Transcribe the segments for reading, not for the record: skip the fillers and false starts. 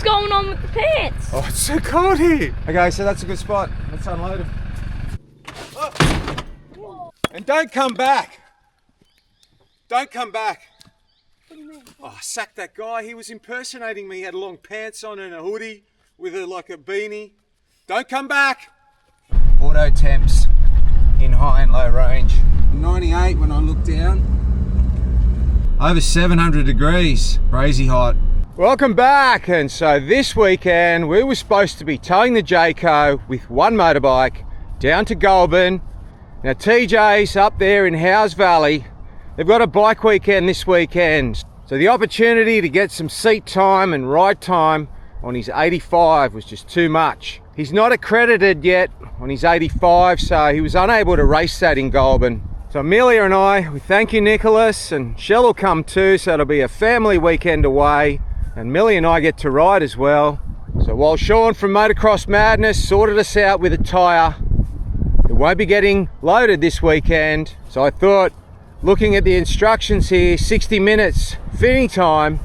What's going on with the pants? Oh, it's so cold here. Okay, so that's a good spot. Let's unload them. Oh. And don't come back. Don't come back. What do you mean? Oh, sack that guy. He was impersonating me. He had long pants on and a hoodie with like a beanie. Don't come back. Auto temps in high and low range. 98 when I look down. Over 700 degrees. Crazy hot. Welcome back. And so this weekend we were supposed to be towing the Jayco with one motorbike down to Goulburn. Now TJ's up there in Howes Valley. They've got a bike weekend this weekend. So the opportunity to get some seat time and ride time on his 85 was just too much. He's not accredited yet on his 85, so he was unable to race that in Goulburn. So Amelia and I, we thank you Nicholas, and Shell will come too, so it'll be a family weekend away, and Millie and I get to ride as well. So while Sean from Motocross Madness sorted us out with a tyre, it won't be getting loaded this weekend. So I thought, looking at the instructions here, 60 minutes fitting time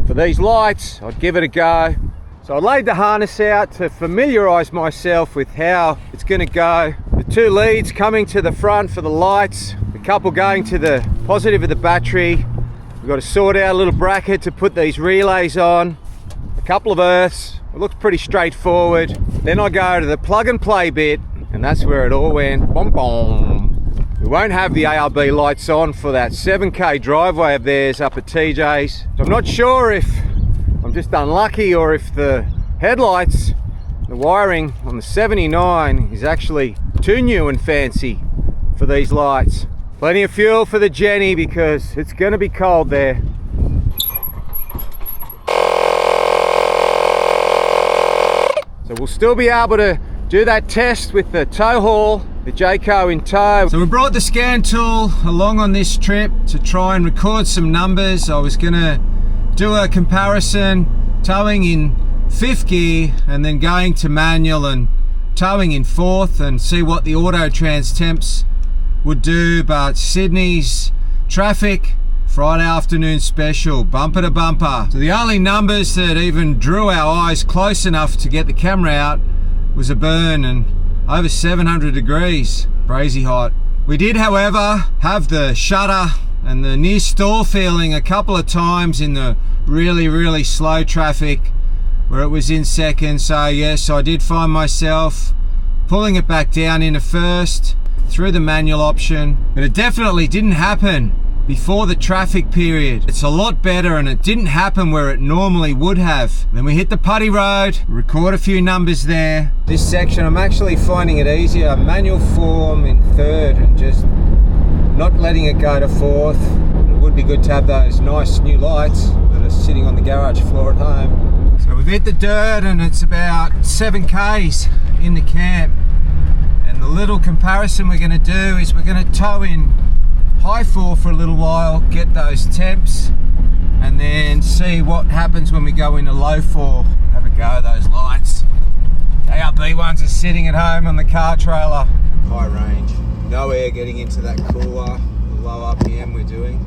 for these lights, I'd give it a go. So I laid the harness out to familiarise myself with how it's going to go. The two leads coming to the front for the lights, the couple going to the positive of the battery. We've got to sort out a little bracket to put these relays on, a couple of earths. It looks pretty straightforward. Then I go to the plug and play bit, and that's where it all went. Boom, boom. We won't have the ARB lights on for that 7k driveway of theirs up at TJ's. So I'm not sure if I'm just unlucky or if the headlights, the wiring on the 79 is actually too new and fancy for these lights. Plenty of fuel for the Jenny because it's going to be cold there. So we'll still be able to do that test with the tow haul, the Jayco in tow. So we brought the scan tool along on this trip to try and record some numbers. I was going to do a comparison towing in 5th gear and then going to manual and towing in 4th and see what the auto trans temps would do. But Sydney's traffic, Friday afternoon special, bumper to bumper. So the only numbers that even drew our eyes close enough to get the camera out was a burn and over 700 degrees, crazy hot. We did, however, have the shudder and the near stall feeling a couple of times in the really slow traffic where it was in second. So yes, I did find myself pulling it back down into first through the manual option, but it definitely didn't happen before the traffic period. It's a lot better, and it didn't happen where it normally would have. Then we hit the putty road, record a few numbers there. This section I'm actually finding it easier, manual form in 3rd and just not letting it go to 4th. It would be good to have those nice new lights that are sitting on the garage floor at home. So we've hit the dirt and it's about 7 k's in the camp. And the little comparison we're going to do is we're going to tow in high 4 for a little while, get those temps, and then see what happens when we go into low 4. Have a go at those lights. ARB ones are sitting at home on the car trailer. High range. No air getting into that cooler, the low RPM we're doing.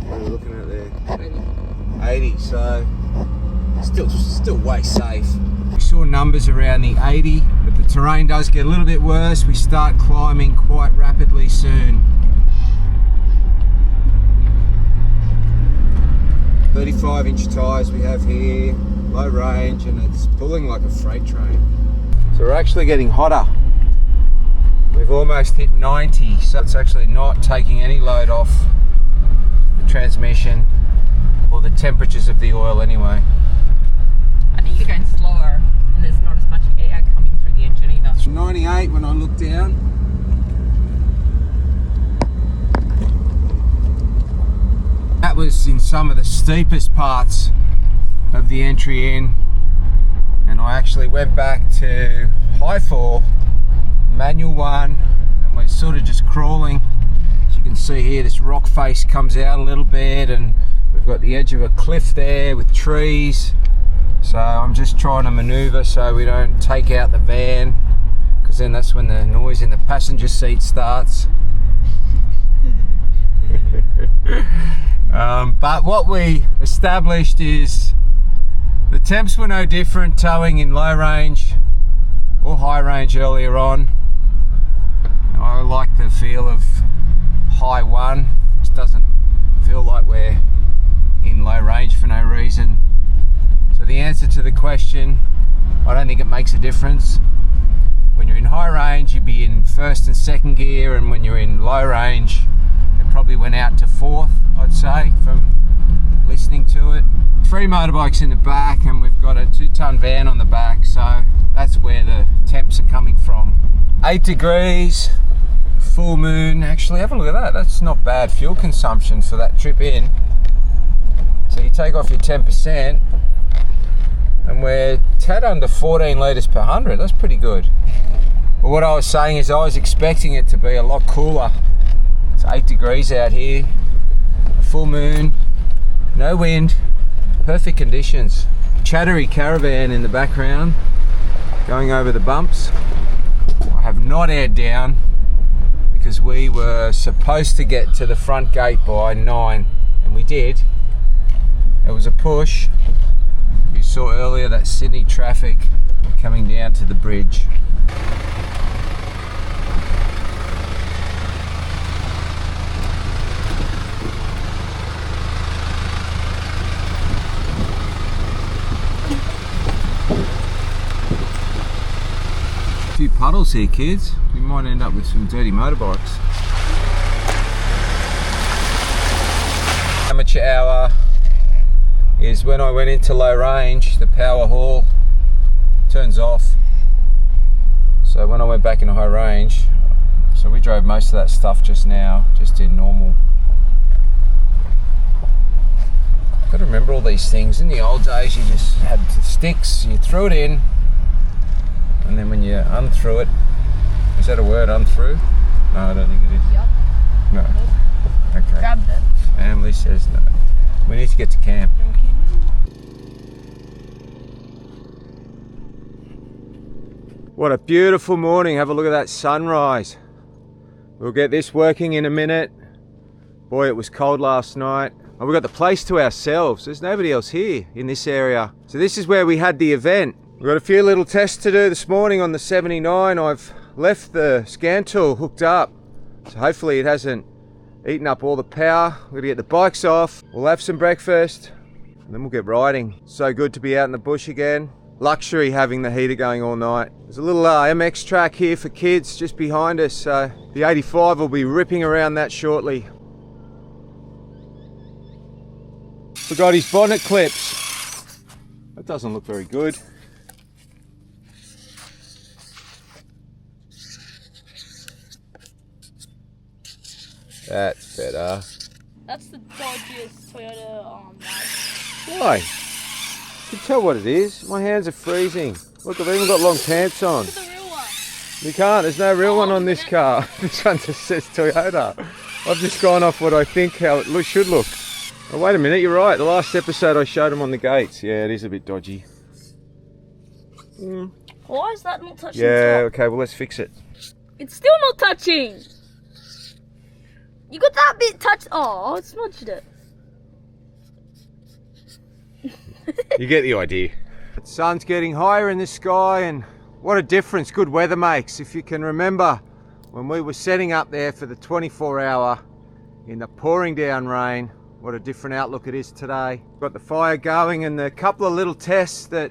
What are we looking at there? 80, so still way safe. We saw numbers around the 80, but the terrain does get a little bit worse. We start climbing quite rapidly soon. 35-inch tyres we have here, low range, and it's pulling like a freight train. So we're actually getting hotter. We've almost hit 90, so it's actually not taking any load off the transmission or the temperatures of the oil anyway. I think you're going slower and there's not as much air coming through the engine either. It's 98 when I look down. That was in some of the steepest parts of the entry in, and I actually went back to high 4, manual 1, and we're sort of just crawling. As you can see here, this rock face comes out a little bit and we've got the edge of a cliff there with trees. So I'm just trying to maneuver so we don't take out the van, because then that's when the noise in the passenger seat starts. But what we established is Temps were no different, towing in low range or high range earlier on. I like the feel of high one. Just doesn't feel like we're in low range for no reason. So the answer to the question, I don't think it makes a difference. When you're in high range, you'd be in first and second gear, and when you're in low range, it probably went out to fourth, I'd say, from listening to it. 3 motorbikes in the back, and we've got a 2-ton van on the back, so that's where the temps are coming from. 8 degrees, full moon. Actually, have a look at that. That's not bad fuel consumption for that trip in. So you take off your 10%, and we're tad under 14 litres per 100. That's pretty good. But what I was saying is I was expecting it to be a lot cooler. It's 8 degrees out here, a full moon, no wind, perfect conditions. Chattery caravan in the background, going over the bumps. I have not aired down because we were supposed to get to the front gate by 9, and we did. It was a push. You saw earlier that Sydney traffic coming down to the bridge. A few puddles here, kids. We might end up with some dirty motorbikes. Amateur hour is when I went into low range, the power haul turns off. So when I went back into high range, so we drove most of that stuff just now, just in normal. Got to remember all these things. In the old days, you just had the sticks, you threw it in, and then when you unthrew it, is that a word, unthrew? No, I don't think it is. Yep. No. Okay. Grab them. Family says no. We need to get to camp. What a beautiful morning. Have a look at that sunrise. We'll get this working in a minute. Boy, it was cold last night. And we've got the place to ourselves. There's nobody else here in this area. So this is where we had the event. We've got a few little tests to do this morning on the 79. I've left the scan tool hooked up. So hopefully it hasn't eaten up all the power. We're gonna get the bikes off. We'll have some breakfast and then we'll get riding. So good to be out in the bush again. Luxury having the heater going all night. There's a little MX track here for kids just behind us. So the 85 will be ripping around that shortly. Forgot his bonnet clips. That doesn't look very good. That's better. That's the dodgiest Toyota bike. Why? You can tell what it is. My hands are freezing. Look, I've even got long pants on. Look at the real one. You can't. There's no real one on this car. This one just says Toyota. I've just gone off what I think how it should look. Oh, wait a minute. You're right. The last episode I showed them on the gates. Yeah, it is a bit dodgy. Why is that not touching? Yeah. Top? Okay. Well, let's fix it. It's still not touching. You got that bit touched. Oh, I smudged it. You get the idea. The sun's getting higher in the sky, and what a difference good weather makes. If you can remember when we were setting up there for the 24-hour in the pouring down rain, what a different outlook it is today. Got the fire going, and the couple of little tests that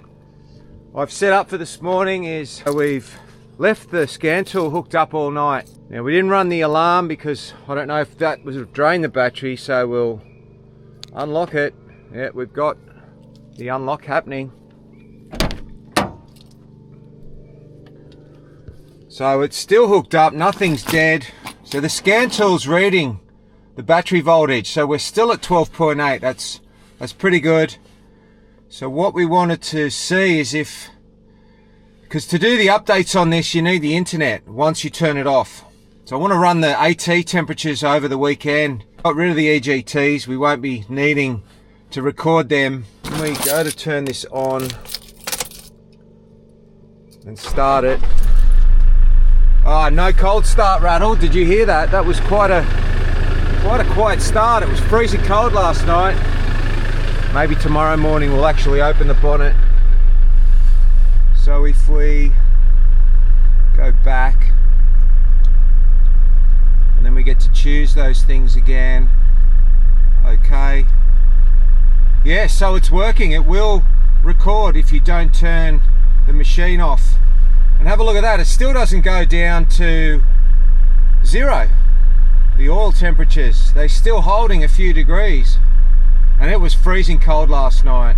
I've set up for this morning is we've left the scan tool hooked up all night. Now we didn't run the alarm because I don't know if that was drained the battery, so we'll unlock it. Yeah, we've got the unlock happening. So it's still hooked up, nothing's dead. So the scan tool's reading the battery voltage, so we're still at 12.8. That's pretty good. So what we wanted to see is if, because to do the updates on this you need the internet once you turn it off. So I want to run the AT temperatures over the weekend. Got rid of the EGTs, we won't be needing to record them. When we go to turn this on and start it. Oh, no cold start rattle. Did you hear that? That was quite a quiet start. It was freezing cold last night. Maybe tomorrow morning we'll actually open the bonnet So if we go back and then we get to choose those things again. Okay. Yeah, so it's working. It will record if you don't turn the machine off. And have a look at that. It still doesn't go down to 0. The oil temperatures, they're still holding a few degrees. And it was freezing cold last night.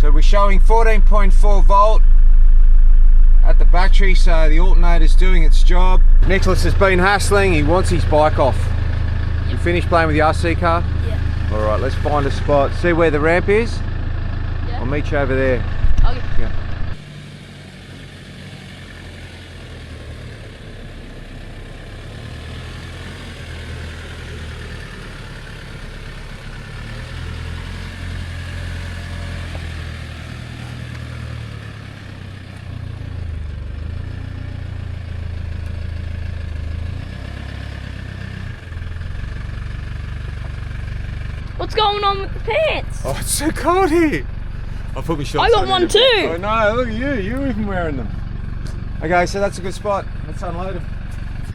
So we're showing 14.4 volt at the battery, so the alternator's doing its job. Nicholas has been hassling, he wants his bike off. You finished playing with the RC car? Yeah. Alright, let's find a spot. See where the ramp is? Yeah. I'll meet you over there. Okay. Yeah. What's going on with the pants? Oh, it's so cold here. I'll put my shorts on. I got one too. Oh no, look at you, you're even wearing them. Okay, so that's a good spot. Let's unload them.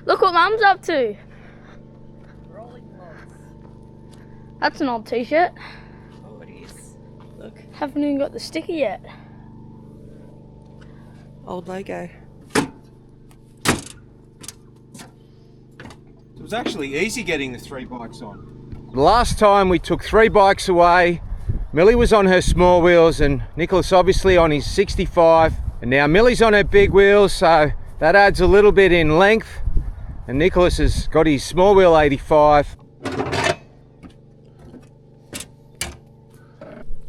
Look what Mum's up to. Rolling logs. That's an old t-shirt. Oh, it is. Look. Haven't even got the sticker yet. Old logo. It was actually easy getting the 3 bikes on. The last time we took 3 bikes away, Millie was on her small wheels and Nicholas obviously on his 65, and now Millie's on her big wheels, so that adds a little bit in length, and Nicholas has got his small wheel 85.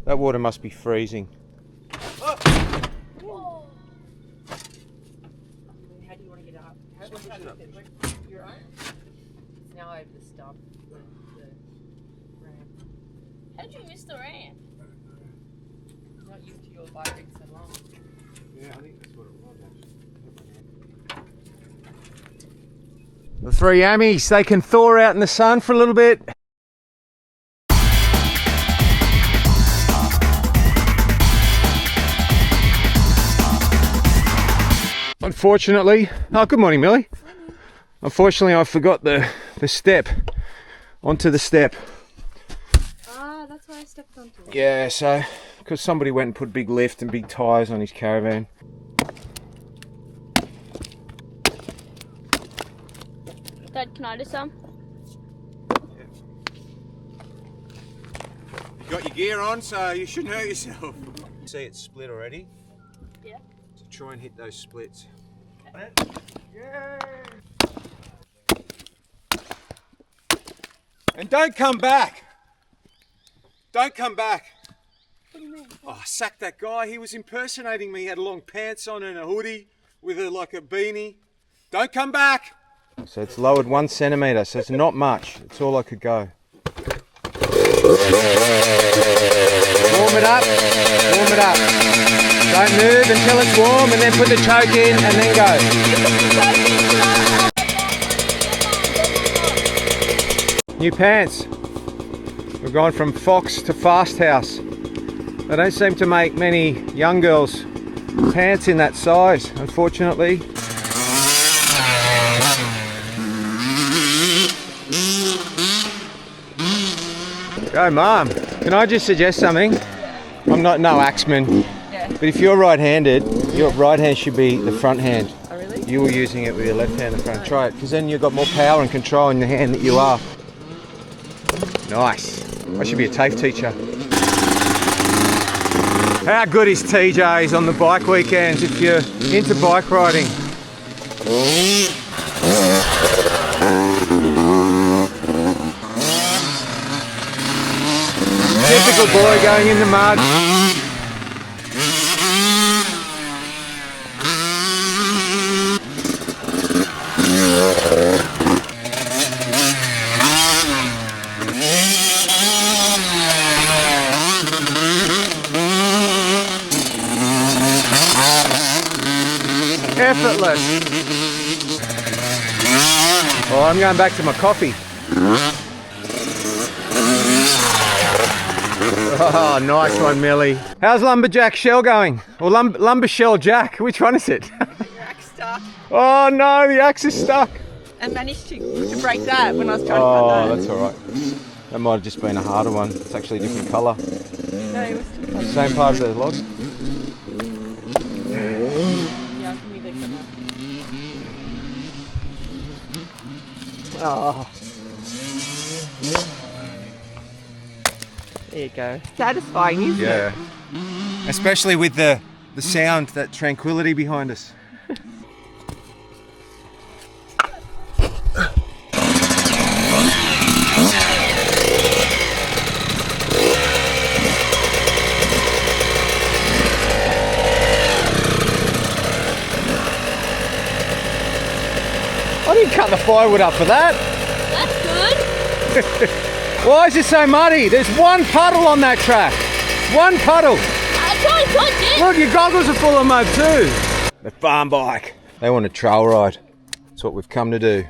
That water must be freezing. How do you want to get up? Your own? It's now over the stump. The ramp. How'd you miss the ramp? Not used to your bike rig so long. Yeah, I think that's what it was actually. The 3 Yamis, they can thaw out in the sun for a little bit. Unfortunately, oh good morning Millie. Unfortunately I forgot the step, onto the step. Ah, that's why I stepped onto it. Yeah, so, because somebody went and put big lift and big tyres on his caravan. Dad, can I do some? You got your gear on, so you shouldn't hurt yourself. See it's split already? Yeah. So try and hit those splits. And don't come back. Don't come back. What do you mean? Oh, sack that guy. He was impersonating me. He had long pants on and a hoodie with like a beanie. Don't come back. So it's lowered 1 centimetre, so it's not much. It's all I could go. Warm it up. Warm it up. Don't move until it's warm and then put the choke in and then go. New pants. We've gone from Fox to Fast House. They don't seem to make many young girls pants in that size, unfortunately. Go Mum, can I just suggest something? I'm not no axeman, but if you're right-handed, your right hand should be the front hand. Oh, really? You were using it with your left hand in the front. Try it, because then you've got more power and control in the hand that you are. Nice. I should be a TAFE teacher. How good is TJ's on the bike weekends if you're into bike riding? Typical boy going in the mud. Effortless. Oh, I'm going back to my coffee. Oh, nice one, Millie. How's Lumberjack Shell going? Or Lumber Shell Jack? Which one is it? The axe stuck. Oh no, the axe is stuck. I managed to break that when I was trying to Oh, cut that. that's alright. That might have just been a harder one. It's actually a different colour. No, it was too close. Same part of the log. Yeah, I can move it from there. Oh. There you go. Satisfying, isn't it? Yeah. Especially with the sound, that tranquility behind us. I didn't cut the firewood up for that. That's good. Why is it so muddy? There's one puddle on that track. One puddle. I tried to touch it. Look, your goggles are full of mud too. The farm bike. They want a trail ride. That's what we've come to do.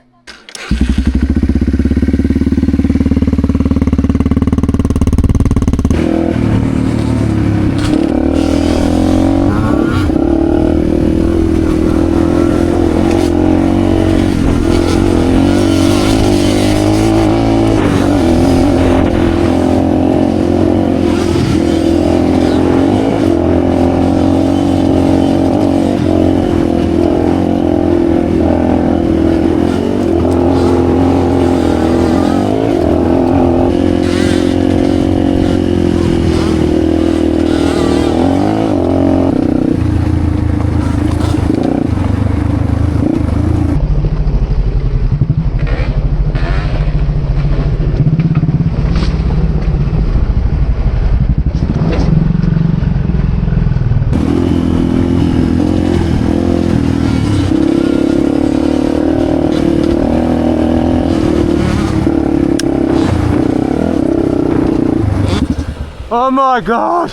Oh my God!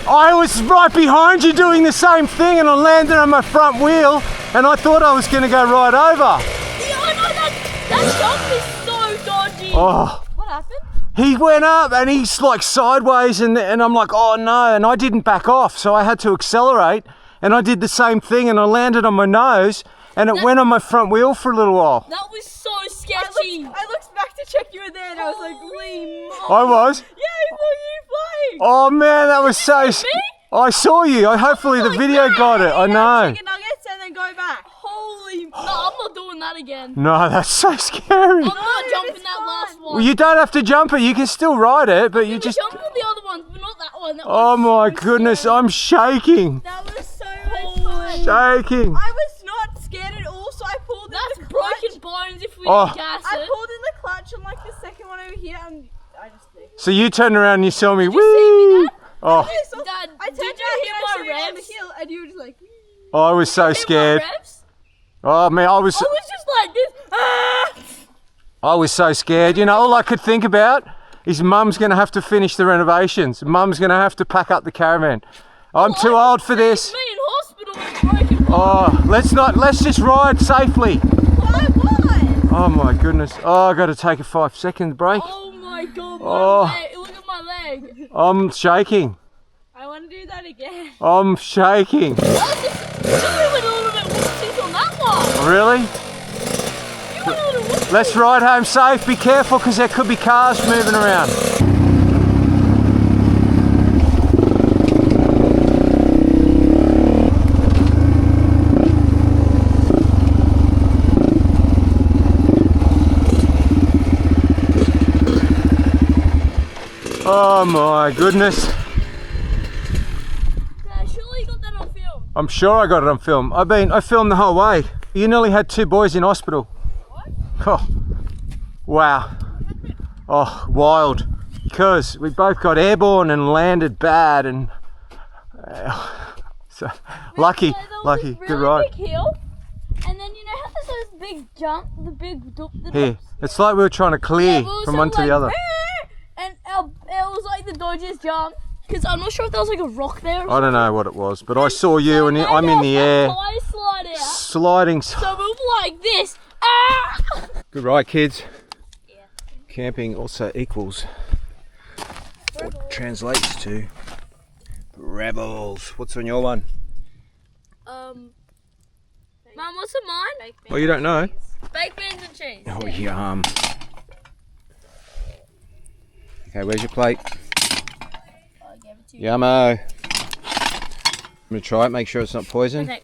I was right behind you doing the same thing and I landed on my front wheel and I thought I was going to go right over. Yeah, I know that jump is so dodgy. Oh, What happened? he went up and he's like sideways and I'm like, oh no, and I didn't back off, so I had to accelerate and I did the same thing and I landed on my nose and it went on my front wheel for a little while. That was so sketchy. I looked back to check you were there and I was like, Lee, I was? yeah, I saw you flying. Oh man, that was so... I saw you. Hopefully the video got it. I know. Chicken nuggets and then go back. Holy... No, I'm not doing that again. No, that's so scary. I'm not jumping that last one. Well, you don't have to jump it. You can still ride it, but you just... Jump on the other ones, but not that one. That Oh one's my so goodness, scary. I'm shaking. That was so much fun. Shaking. I was not scared at all, so I pulled in That's the clutch. broken bones if we Oh. gas I it. pulled in the clutch on like the second one over here and I just think. So you turned around and you saw me. Did you see me, Dad? Oh, Dad, I did turned you around hear and I saw my you on the revs? hill and you were just like, I was so Hear my scared. revs? Oh man, I was I was just like this. Ah! so scared. You know, all I could think about is Mum's going to have to finish the renovations. Mum's going to have to pack up the caravan. I'm too old for this. Me in hospital with broken bones. Oh, let's just ride safely. why what? Oh my goodness. Oh, I got to take a 5-second break. Oh my God, my Oh. leg. Look at my leg. I'm shaking. I want to do that again. I'm shaking. You went a little bit whoopsies on that one. Really? You went a little whoopsies. Let's ride home safe. Be careful because there could be cars moving around. Oh my goodness. Dad, surely you got that on film. I'm sure I got it on film. I filmed the whole way. You nearly had 2 boys in hospital. What? Oh, wow. Oh, wild. Because we both got airborne and landed bad and so lucky, So there was lucky, this good really ride. big hill, and then you know how there's those big jump, the big the Here, dips? it's like we were trying to clear we were from sort one of to the like, other. And it was like the dodgiest jump, because I'm not sure if there was like a rock there. Or I don't know what it was, but I saw you and something. I'm in the air, Tire slide out. sliding. So we were like this. Ah! Good ride, kids. Yeah. Camping also equals translates to Rebels. What's on your one? Mum, what's on mine? Oh, you don't know? Baked beans and cheese. Oh, yum. Okay, where's your plate? I gave it to you. Yummo. I'm gonna try it, make sure it's not poison. Okay.